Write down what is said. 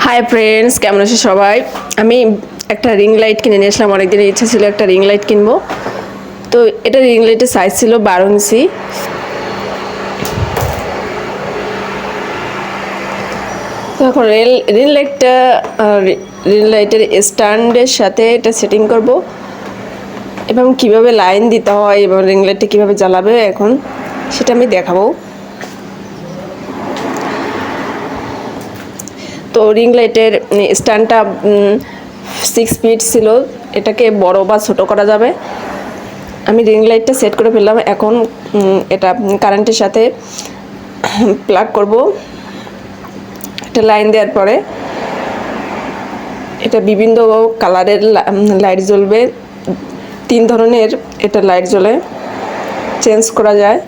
Hi friends, কেমন আছো সবাই? আমি একটা রিং লাইট কিনে নিয়ে আসলাম। অনেক দিনের ইচ্ছা ছিল একটা রিং লাইট কিনবো। তো এটা রিং লাইটের সাইজ ছিল 12 ইঞ্চি। তো এখন রিং লাইটের স্ট্যান্ডের সাথে এটা সেটিং করব এবং কিভাবে লাইন দিতে হয় এবং রিং লাইটটা কীভাবে জ্বালাবে এখন সেটা আমি দেখাবো। তো রিং লাইটের স্ট্যান্ডটা 6 ফিট ছিল, এটাকে বড় বা ছোট করা যাবে। আমি রিং লাইটটা সেট করে ফেললাম। এখন এটা কারেন্টের সাথে প্লাগ করব। এটা লাইন দেওয়ার পরে এটা বিভিন্ন কালারের লাইট জ্বলবে। 3 ধরনের এটা লাইট জ্বলে, চেঞ্জ করা যায়।